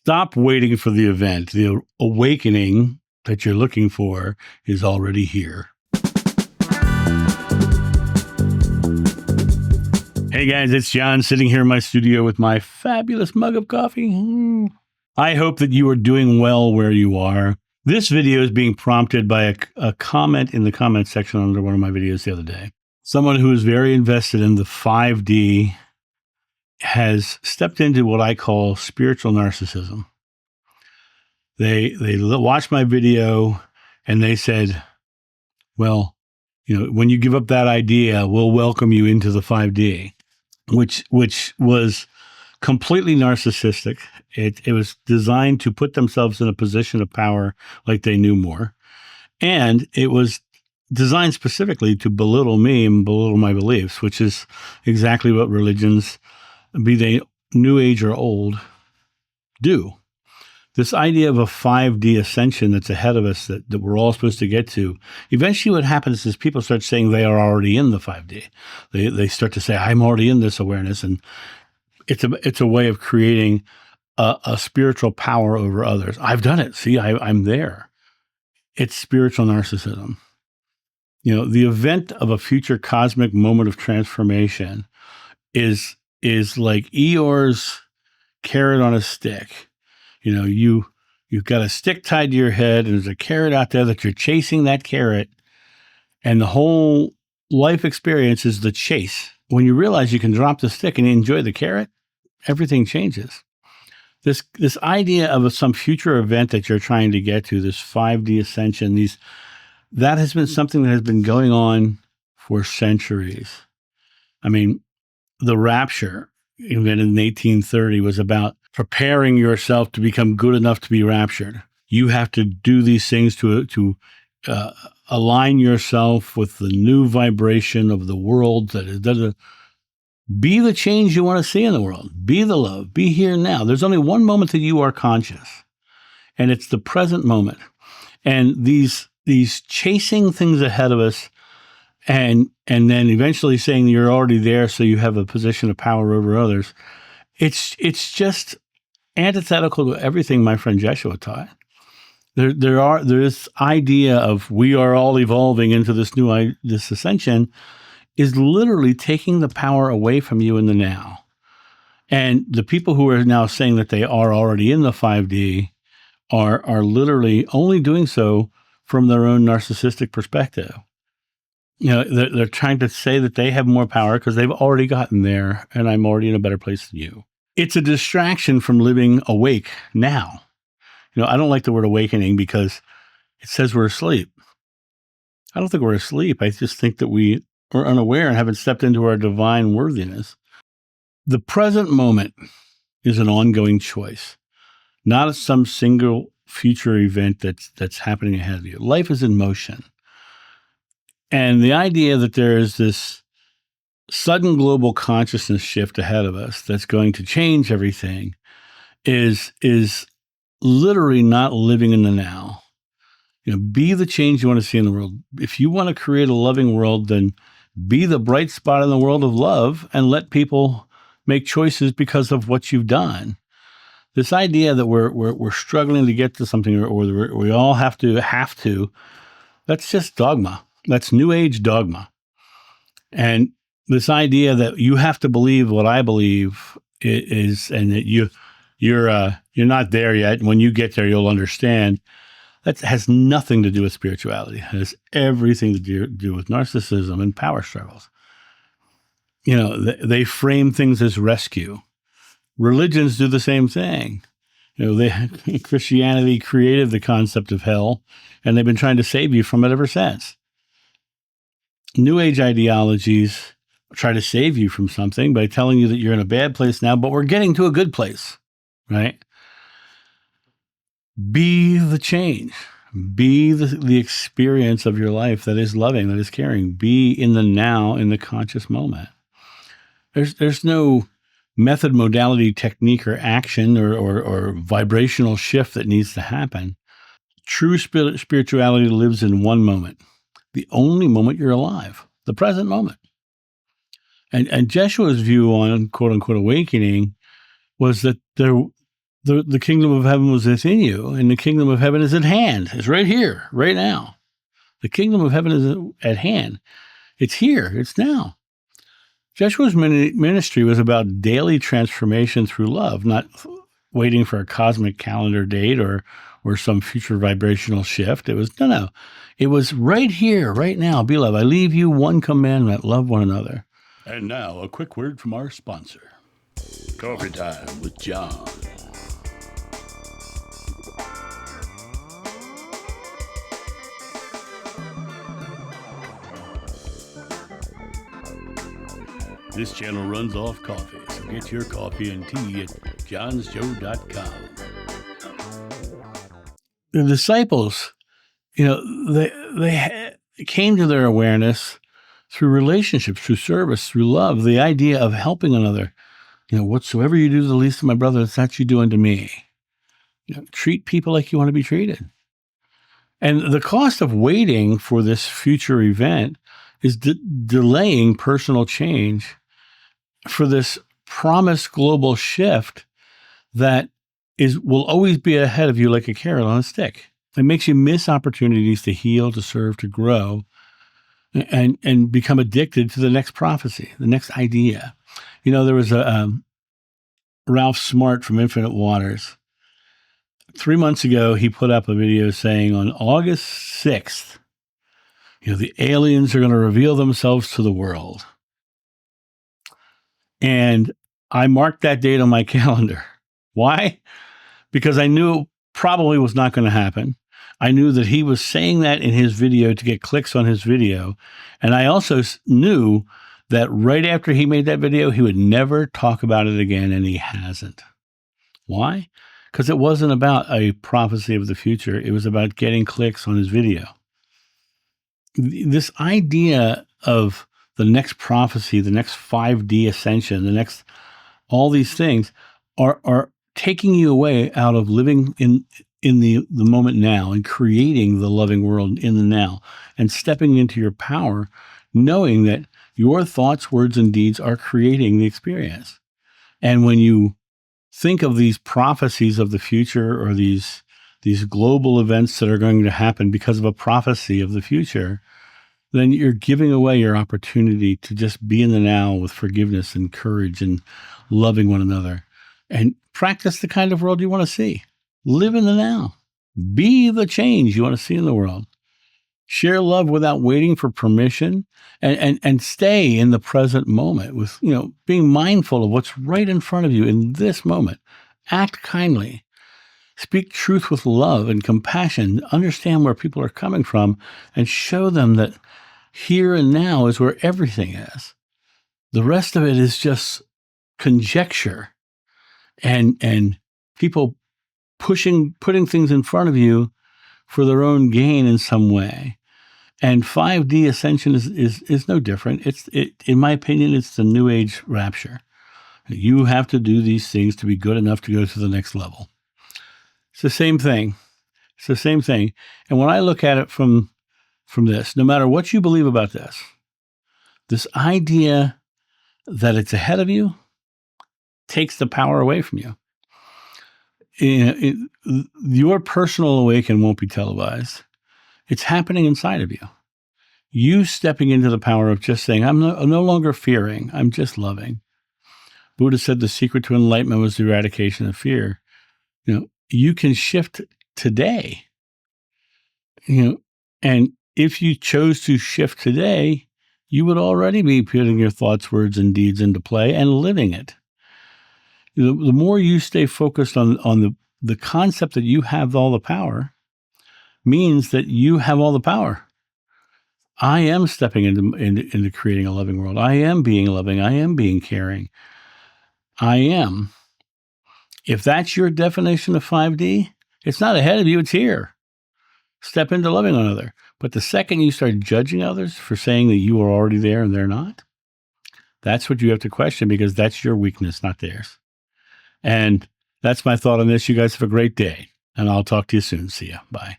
Stop waiting for the event. The awakening that you're looking for is already here. Hey guys, it's John sitting here in my studio with my fabulous mug of coffee. I hope that you are doing well where you are. This video is being prompted by a comment in the comment section under one of my videos the other day. Someone who is very invested in the 5D has stepped into what I call spiritual narcissism. They watched my video and they said, well, when you give up that idea, we'll welcome you into the 5D, which was completely narcissistic. It was designed to put themselves in a position of power like they knew more. And it was designed specifically to belittle me and belittle my beliefs, which is exactly what religions, be they new age or old, do. This idea of a 5D ascension that's ahead of us that we're all supposed to get to, eventually what happens is people start saying they are already in the 5D. They start to say, I'm already in this awareness. And it's a way of creating a spiritual power over others. I've done it. See, I'm there. It's spiritual narcissism. The event of a future cosmic moment of transformation is like Eeyore's carrot on a stick. You've got a stick tied to your head, and there's a carrot out there that you're chasing that carrot, and the whole life experience is the chase. When you realize you can drop the stick and enjoy the carrot, everything changes. This idea of some future event that you're trying to get to, this 5D ascension, that has been something that has been going on for centuries. I mean, the rapture, invented in 1830, was about preparing yourself to become good enough to be raptured. You have to do these things to align yourself with the new vibration of the world. Be the change you want to see in the world. Be the love. Be here now. There's only one moment that you are conscious, and it's the present moment. And these chasing things ahead of us, and then eventually saying you're already there, so you have a position of power over others. It's just antithetical to everything my friend Jeshua taught. There is idea of we are all evolving into this ascension is literally taking the power away from you in the now. And the people who are now saying that they are already in the 5D are literally only doing so from their own narcissistic perspective. They're trying to say that they have more power because they've already gotten there, and I'm already in a better place than you. It's a distraction from living awake now. I don't like the word awakening because it says we're asleep. I don't think we're asleep. I just think that we are unaware and haven't stepped into our divine worthiness. The present moment is an ongoing choice, not some single future event that's happening ahead of you. Life is in motion. And the idea that there is this sudden global consciousness shift ahead of us that's going to change everything is literally not living in the now. Be the change you want to see in the world. If you want to create a loving world, then be the bright spot in the world of love and let people make choices because of what you've done. This idea that we're struggling to get to something or we all have to, that's just dogma. That's New Age dogma. And this idea that you have to believe what I believe is, and that you're not there yet. When you get there, you'll understand. That has nothing to do with spirituality. It has everything to do with narcissism and power struggles. They frame things as rescue. Religions do the same thing. Christianity created the concept of hell, and they've been trying to save you from it ever since. New Age ideologies try to save you from something by telling you that you're in a bad place now, but we're getting to a good place, right? Be the change. Be the experience of your life that is loving, that is caring. Be in the now, in the conscious moment. There's no method, modality, technique, or action or vibrational shift that needs to happen. True spirituality lives in one moment, the only moment you're alive, the present moment. And Jeshua's view on quote unquote awakening was that the kingdom of heaven was within you, and the kingdom of heaven is at hand. It's right here, right now. The kingdom of heaven is at hand. It's here. It's now. Joshua's ministry was about daily transformation through love, not waiting for a cosmic calendar date or some future vibrational shift. It was, no. It was right here, right now. Beloved, I leave you one commandment, love one another. And now, a quick word from our sponsor. Coffee Time with John. This channel runs off coffee, so get your coffee and tea at johnsjoe.com. The disciples, they came to their awareness through relationships, through service, through love, the idea of helping another. Whatsoever you do to the least of my brothers, that's you do unto me. Treat people like you want to be treated. And the cost of waiting for this future event is delaying personal change for this promised global shift that will always be ahead of you like a carrot on a stick. It makes you miss opportunities to heal, to serve, to grow, and become addicted to the next prophecy, the next idea. There was a Ralph Smart from Infinite Waters. 3 months ago, he put up a video saying on August 6th, the aliens are going to reveal themselves to the world. And I marked that date on my calendar. Why? Because I knew it probably was not going to happen. I knew that he was saying that in his video to get clicks on his video. And I also knew that right after he made that video, he would never talk about it again, and he hasn't. Why? Because it wasn't about a prophecy of the future. It was about getting clicks on his video. This idea of the next prophecy, the next 5D ascension, all these things are taking you away out of living in the moment now and creating the loving world in the now and stepping into your power, knowing that your thoughts, words, and deeds are creating the experience. And when you think of these prophecies of the future or these global events that are going to happen because of a prophecy of the future, then you're giving away your opportunity to just be in the now with forgiveness and courage and loving one another and practice the kind of world you want to see. Live in the now. Be the change you want to see in the world. Share love without waiting for permission and stay in the present moment with, being mindful of what's right in front of you in this moment. Act kindly. Speak truth with love and compassion. Understand where people are coming from and show them that here and now is where everything is. The rest of it is just conjecture and people putting things in front of you for their own gain in some way. And 5D ascension is no different. In my opinion, it's the New Age rapture. You have to do these things to be good enough to go to the next level. It's the same thing. And when I look at it from this, no matter what you believe about this idea that it's ahead of you takes the power away from you. Your personal awakening won't be televised. It's happening inside of you. You stepping into the power of just saying, I'm no longer fearing, I'm just loving. Buddha said the secret to enlightenment was the eradication of fear. You can shift today. And if you chose to shift today, you would already be putting your thoughts, words, and deeds into play and living it. The more you stay focused on the concept that you have all the power, means that you have all the power. I am stepping into creating a loving world. I am being loving. I am being caring. I am. If that's your definition of 5D, it's not ahead of you, it's here. Step into loving one another. But the second you start judging others for saying that you are already there and they're not, that's what you have to question, because that's your weakness, not theirs. And that's my thought on this. You guys have a great day, and I'll talk to you soon. See ya. Bye.